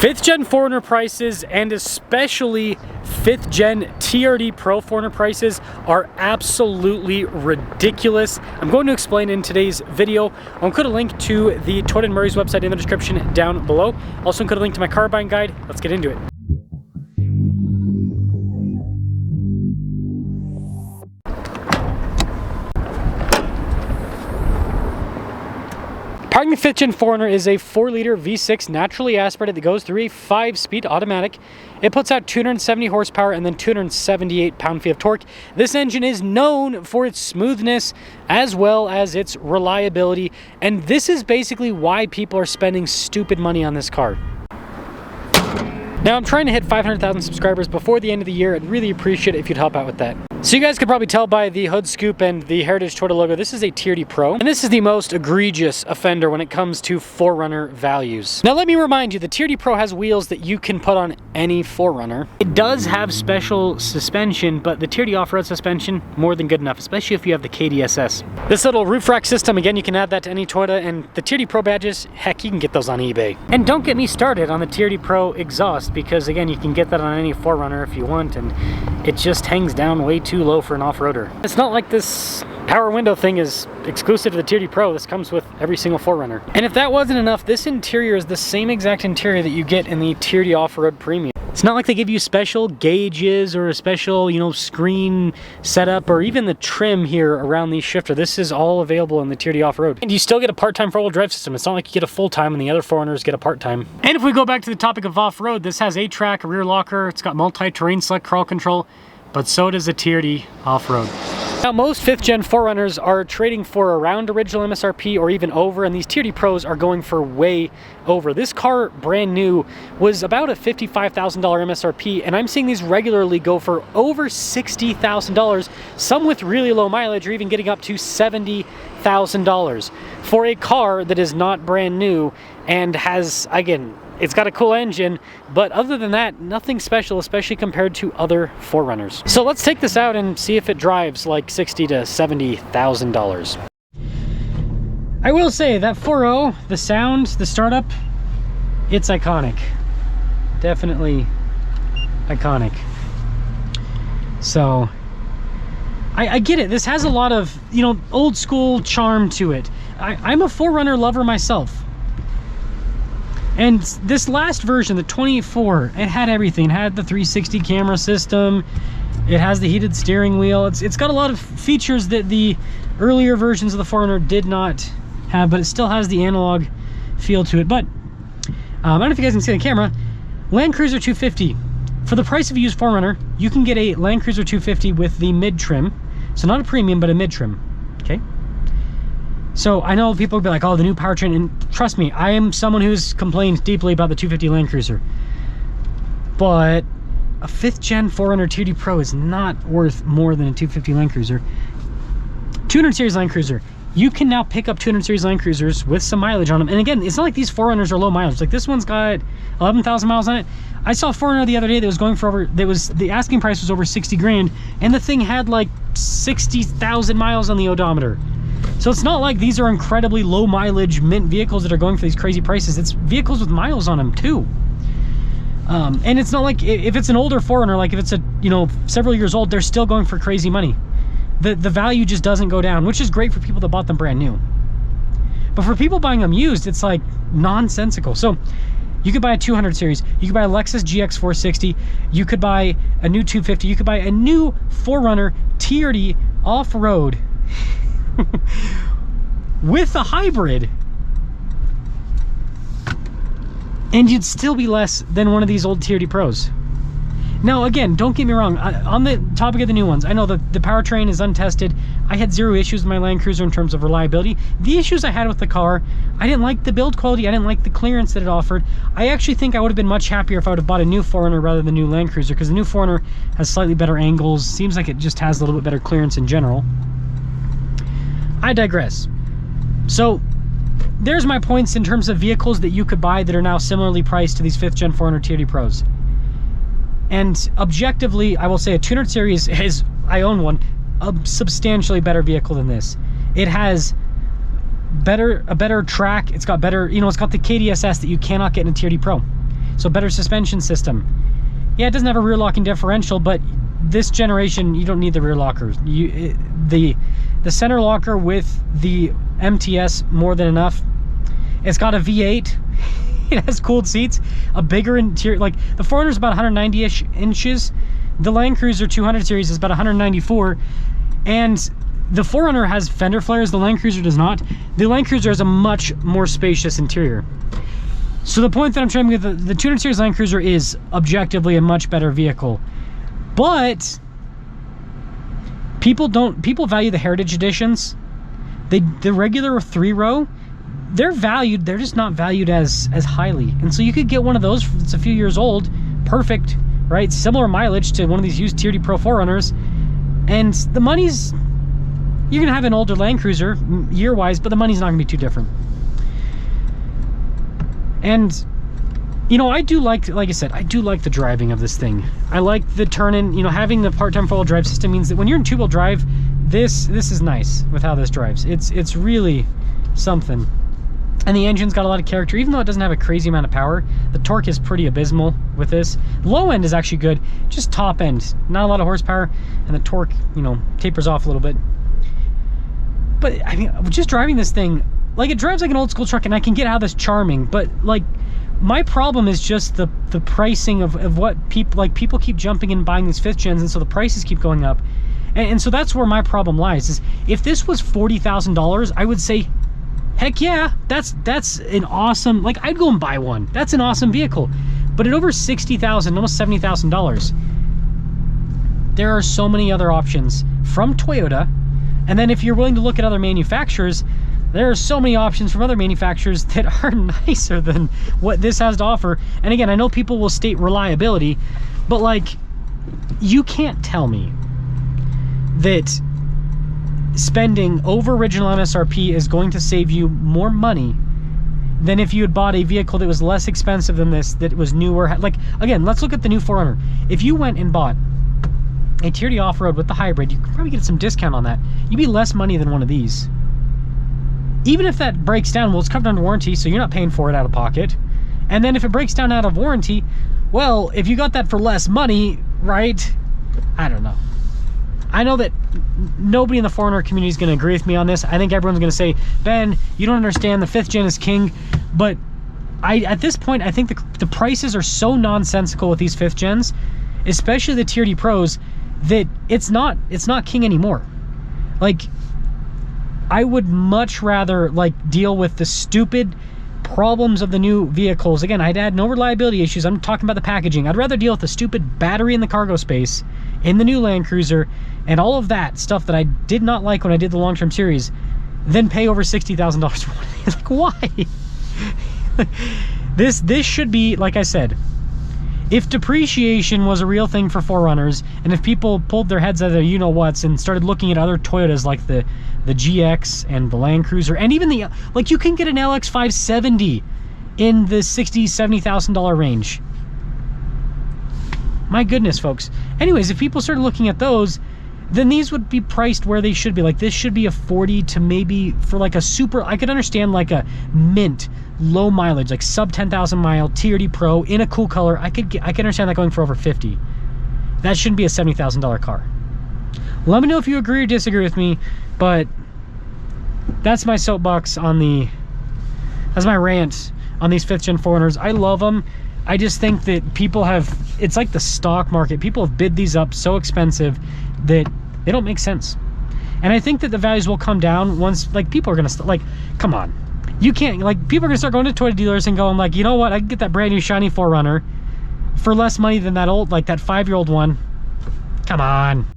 5th gen 4Runner prices, and especially 5th gen TRD Pro 4Runner prices, are absolutely ridiculous. I'm going to explain in today's video. I'll include a link to the Toyota & Murray's website in the description down below. Also include a link to my car buying guide. Let's get into it. Powering the 5th gen 4Runner is a 4-liter V6 naturally aspirated that goes through a 5-speed automatic. It puts out 270 horsepower and then 278 pound-feet of torque. This engine is known for its smoothness as well as its reliability, and this is basically why people are spending stupid money on this car. Now, I'm trying to hit 500,000 subscribers before the end of the year. I'd really appreciate it if you'd help out with that. So you guys could probably tell by the hood scoop and the Heritage Toyota logo, this is a TRD Pro, and this is the most egregious offender when it comes to 4Runner values. Now let me remind you, the TRD Pro has wheels that you can put on any 4Runner. It does have special suspension, but the TRD off-road suspension, more than good enough, especially if you have the KDSS. This little roof rack system, again, you can add that to any Toyota, and the TRD Pro badges, heck, you can get those on eBay. And don't get me started on the TRD Pro exhaust, because again, you can get that on any 4Runner if you want, and it just hangs down way too low for an off-roader. It's not like this power window thing is exclusive to the TRD Pro. This comes with every single 4Runner. And if that wasn't enough, this interior is the same exact interior that you get in the TRD Off-Road Premium. It's not like they give you special gauges or a special, screen setup or even the trim here around the shifter. This is all available in the TRD Off-Road. And you still get a part-time 4-wheel drive system. It's not like you get a full-time and the other 4Runners get a part-time. And if we go back to the topic of off-road, this has 8-track, a rear locker, it's got multi-terrain select crawl control, but so does the TRD Off-Road. Now, most 5th gen 4Runners are trading for around original MSRP or even over, and these TRD Pros are going for way over. This car, brand new, was about a $55,000 MSRP, and I'm seeing these regularly go for over $60,000, some with really low mileage, or even getting up to $70,000 for a car that is not brand new and has, again, it's got a cool engine, but other than that, nothing special, especially compared to other 4Runners. So let's take this out and see if it drives like $60,000 to $70,000. I will say that 4.0, the sound, the startup, it's iconic. Definitely iconic. So I get it. This has a lot of, old school charm to it. I'm a 4Runner lover myself. And this last version, the 24, it had everything. It had the 360 camera system. It has the heated steering wheel. It's got a lot of features that the earlier versions of the 4Runner did not have, but it still has the analog feel to it. But I don't know if you guys can see the camera. Land Cruiser 250. For the price of a used 4Runner, you can get a Land Cruiser 250 with the mid trim. So not a premium, but a mid trim. Okay. So I know people will be like, oh, the new powertrain, and trust me, I am someone who's complained deeply about the 250 Land Cruiser. But a 5th gen 4Runner TRD Pro is not worth more than a 250 Land Cruiser. 200 series Land Cruiser. You can now pick up 200 series Land Cruisers with some mileage on them. And again, it's not like these 4Runners are low mileage. Like this one's got 11,000 miles on it. I saw a 4Runner the other day that was going for over, the asking price was over 60 grand, and the thing had like 60,000 miles on the odometer. So it's not like these are incredibly low mileage mint vehicles that are going for these crazy prices. It's vehicles with miles on them too. And it's not like if it's an older 4Runner, like if it's a several years old, they're still going for crazy money. The value just doesn't go down, which is great for people that bought them brand new. But for people buying them used, it's like nonsensical. So you could buy a 200 series, you could buy a Lexus GX 460, you could buy a new 250, you could buy a new 4Runner TRD off-road with a hybrid, and you'd still be less than one of these old TRD Pros. Now again, don't get me wrong, on the topic of the new ones, I know the powertrain is untested. I had zero issues with my Land Cruiser in terms of reliability. The issues I had with the car, I didn't like the build quality, I didn't like the clearance that it offered. I actually think I would have been much happier if I would have bought a new 4Runner rather than the new Land Cruiser, because the new 4Runner has slightly better angles, seems like it just has a little bit better clearance in general. I digress. So there's my points in terms of vehicles that you could buy that are now similarly priced to these 5th gen 4Runner TRD Pros. And objectively, I will say a 200 series is, I own one, a substantially better vehicle than this. It has a better track. It's got better, it's got the KDSS that you cannot get in a TRD Pro. So better suspension system. Yeah, it doesn't have a rear locking differential, but this generation, you don't need the rear lockers. The center locker with the MTS, more than enough. It's got a V8. It has cooled seats, a bigger interior. Like the 4Runner is about 190-ish inches. The Land Cruiser 200 series is about 194. And the 4Runner has fender flares. The Land Cruiser does not. The Land Cruiser has a much more spacious interior. So the point that I'm trying to make, the 200 series Land Cruiser is objectively a much better vehicle. But people value the Heritage Editions. The regular 3-row, they're valued, they're just not valued as highly. And so you could get one of those that's a few years old, perfect, right? Similar mileage to one of these used Tier D Pro 4Runners. And the money's, you're gonna have an older Land Cruiser year-wise, but the money's not gonna be too different. And you know, I do like I said, I do like the driving of this thing. I like the turn-in, you know, having the part-time four-wheel drive system means that when you're in two-wheel drive, this is nice with how this drives. It's really something. And the engine's got a lot of character, even though it doesn't have a crazy amount of power. The torque is pretty abysmal with this. Low end is actually good, just top end, not a lot of horsepower, and the torque, you know, tapers off a little bit. But I mean, just driving this thing, like, it drives like an old school truck, and I can get how this charming, but like, my problem is just the pricing of what people, like, people keep jumping in and buying these 5th gens, and so the prices keep going up. And so that's where my problem lies, is if this was $40,000, I would say, heck yeah, that's an awesome, like, I'd go and buy one. That's an awesome vehicle. But at over $60,000, almost $70,000, there are so many other options from Toyota. And then if you're willing to look at other manufacturers, there are so many options from other manufacturers that are nicer than what this has to offer. And again, I know people will state reliability, but like, you can't tell me that spending over original MSRP is going to save you more money than if you had bought a vehicle that was less expensive than this, that was newer. Like, again, let's look at the new 4Runner. If you went and bought a Tier D off-road with the hybrid, you could probably get some discount on that. You'd be less money than one of these. Even if that breaks down, well, it's covered under warranty, so you're not paying for it out of pocket. And then if it breaks down out of warranty, well, if you got that for less money, right? I don't know. I know that nobody in the 4Runner community is going to agree with me on this. I think everyone's going to say, Ben, you don't understand, the 5th gen is king. But at this point, I think the prices are so nonsensical with these 5th gens, especially the Tier D Pros, that it's not king anymore. Like, I would much rather, like, deal with the stupid problems of the new vehicles. Again, I'd had no reliability issues. I'm talking about the packaging. I'd rather deal with the stupid battery in the cargo space in the new Land Cruiser and all of that stuff that I did not like when I did the long-term series than pay over $60,000 for one. Like, why? This should be, like I said, if depreciation was a real thing for 4Runners, and if people pulled their heads out of their you-know-whats and started looking at other Toyotas like the GX and the Land Cruiser, and even the, like, you can get an LX 570 in the $60,000, $70,000 range. My goodness, folks. Anyways, if people started looking at those, then these would be priced where they should be. Like, this should be a 40 to maybe, for like a super, I could understand like a mint, low mileage, like sub 10,000 mile Tier D Pro in a cool color. I could understand that going for over 50. That shouldn't be a $70,000 car. Let me know if you agree or disagree with me, but that's my soapbox on that's my rant on these 5th gen 4Runners. I love them. I just think that people have, it's like the stock market. People have bid these up so expensive that they don't make sense. And I think that the values will come down once, like, people are going to, like, come on. You can't, like, people are going to start going to Toyota dealers and going, like, you know what, I can get that brand new shiny 4Runner for less money than that old, like, that 5-year-old one. Come on.